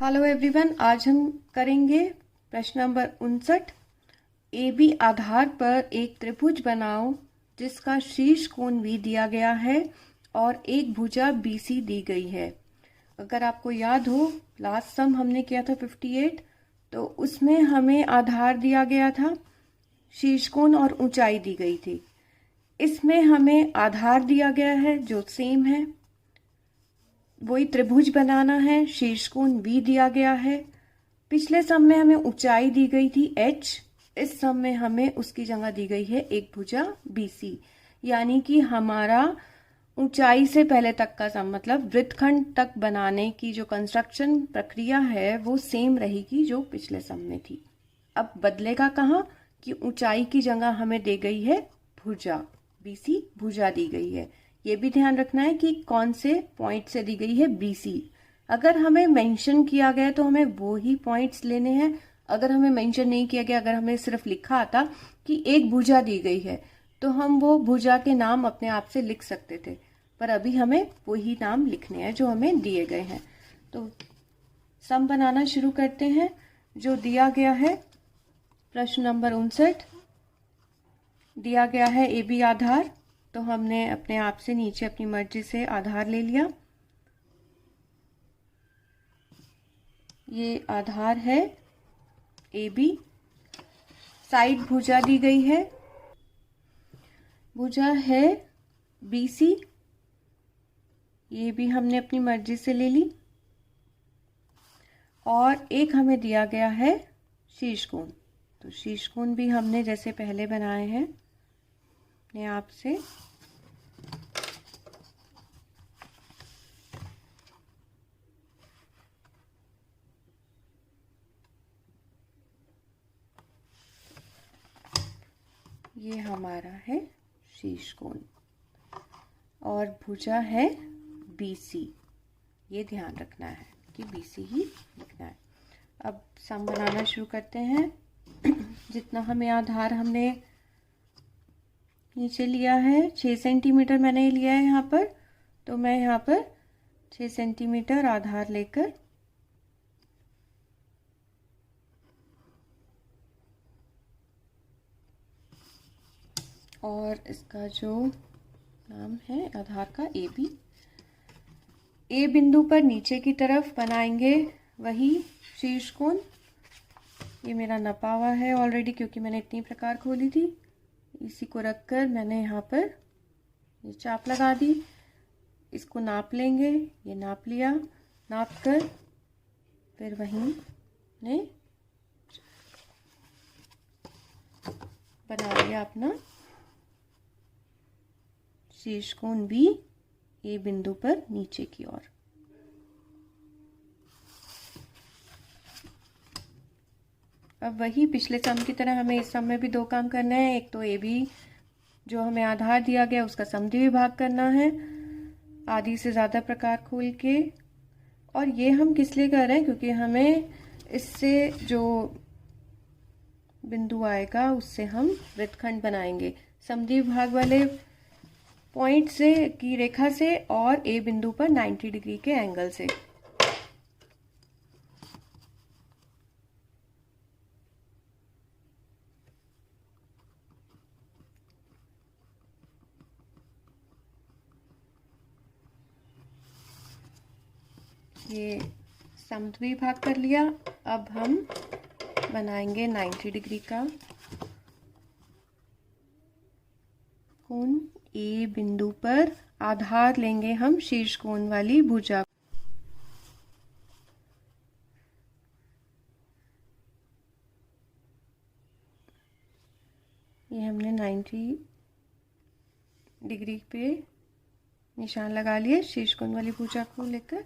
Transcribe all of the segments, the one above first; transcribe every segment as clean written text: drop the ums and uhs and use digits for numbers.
Hello everyone, आज हम करेंगे प्रश्न नंबर 59। ए बी आधार पर एक त्रिभुज बनाओ जिसका शीर्ष कोण भी दिया गया है और एक भुजा BC दी गई है। अगर आपको याद हो, लास्ट सम हमने किया था 58, तो उसमें हमें आधार दिया गया था, शीर्ष कोण और ऊंचाई दी गई थी। इसमें हमें आधार दिया गया है जो सेम है, वही त्रिभुज बनाना है, शीर्ष कोण V दिया गया है। पिछले सम में हमें ऊंचाई दी गई थी H, इस सम में हमें उसकी जगह दी गई है एक भुजा BC। यानी कि हमारा ऊंचाई से पहले तक का सम, मतलब वृत्तखंड तक बनाने की जो कंस्ट्रक्शन प्रक्रिया है वो सेम रहेगी जो पिछले सम में थी। अब बदलेगा कहाँ कि ऊंचाई की जगह हमें दी गई है भुजा, BC भुजा दी गई है। ये भी ध्यान रखना है कि कौन से पॉइंट से दी गई है BC। अगर हमें मेंशन किया गया तो हमें वो ही पॉइंट्स लेने हैं। अगर हमें मेंशन नहीं किया गया, अगर हमें सिर्फ लिखा आता कि एक भुजा दी गई है, तो हम वो भुजा के नाम अपने आप से लिख सकते थे, पर अभी हमें वही नाम लिखने हैं जो हमें दिए गए हैं। तो सम बनाना शुरू करते हैं। जो दिया गया है प्रश्न नंबर 59, दिया गया है ए बी आधार, तो हमने अपने आप से नीचे अपनी मर्जी से आधार ले लिया। ये आधार है ए बी, साइड भुजा दी गई है, भुजा है BC, ये भी हमने अपनी मर्जी से ले ली। और एक हमें दिया गया है शीर्ष कोण, तो शीर्ष कोण भी हमने जैसे पहले बनाए हैं अपने आप से। ये हमारा है शीर्ष कोण और भुजा है BC। ये ध्यान रखना है कि BC ही लिखना है। अब सम बनाना शुरू करते हैं। जितना हमें आधार हमने नीचे लिया है 6 सेंटीमीटर मैंने लिया है यहाँ पर, तो मैं यहाँ पर 6 सेंटीमीटर आधार लेकर और इसका जो नाम है आधार का AB, A बिंदु पर नीचे की तरफ बनाएंगे वही शीर्ष कोण। ये मेरा नपा हुआ है ऑलरेडी, क्योंकि मैंने इतनी प्रकार खोली थी। इसी को रखकर मैंने यहाँ पर ये चाप लगा दी। इसको नाप लेंगे, ये नाप लिया, नाप कर फिर वहीं ने बना लिया अपना शीर्ष कोण B A बिंदु पर नीचे की ओर। अब वही पिछले सम की तरह हमें इस सम में भी दो काम करने हैं। एक तो AB जो हमें आधार दिया गया उसका समद्विभाग भाग करना है आधी से ज़्यादा प्रकार खोल के। और ये हम किस लिए कर रहे हैं, क्योंकि हमें इससे जो बिंदु आएगा उससे हम वृत्तखंड बनाएंगे समद्विभाग भाग वाले पॉइंट से की रेखा से और A बिंदु पर 90 डिग्री के एंगल से। ये समद्विभाग कर लिया। अब हम बनाएंगे 90 डिग्री का कोण A बिंदु पर। आधार लेंगे हम शीर्ष कोण वाली भुजा। ये हमने 90 डिग्री पे निशान लगा लिए शीर्ष कोण वाली भुजा को लेकर।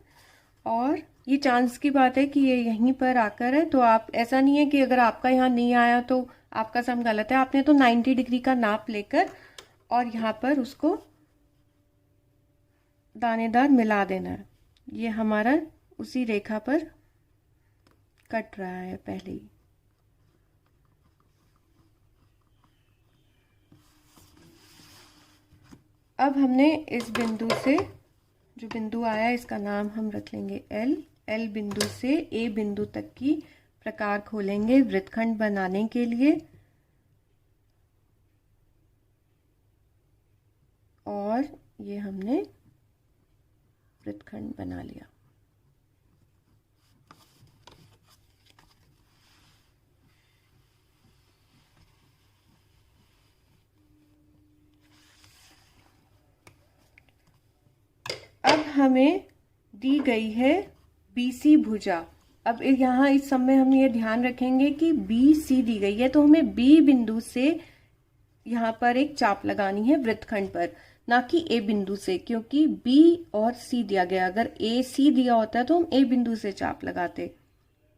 और ये चांस की बात है कि ये यहीं पर आकर है, तो आप ऐसा नहीं है कि अगर आपका यहाँ नहीं आया तो आपका सम गलत है। आपने तो 90 डिग्री का नाप लेकर और यहाँ पर उसको दानेदार मिला देना है। ये हमारा उसी रेखा पर कट रहा है पहले ही। अब हमने इस बिंदु से जो बिंदु आया इसका नाम हम रख लेंगे L एल बिंदु से ए बिंदु तक की प्रकार खोलेंगे वृत्तखंड बनाने के लिए। और ये हमने वृत्तखंड बना लिया। अब हमें दी गई है BC भुजा। अब यहाँ इस समय हम ये ध्यान रखेंगे कि BC दी गई है, तो हमें B बिंदु से यहाँ पर एक चाप लगानी है वृत्तखंड पर, ना कि A बिंदु से, क्योंकि B और C दिया गया। अगर AC दिया होता है तो हम A बिंदु से चाप लगाते।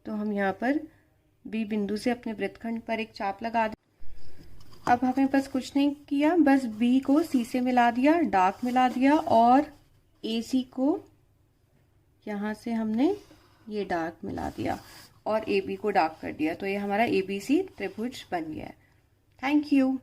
तो हम यहाँ पर B बिंदु से अपने वृत्तखंड पर एक चाप लगा दें। अब हमें बस कुछ नहीं किया, बस B को C से मिला दिया, डार्क मिला दिया, और AC को यहाँ से हमने ये डार्क मिला दिया और AB को डार्क कर दिया। तो ये हमारा ABC त्रिभुज बन गया है। Thank you.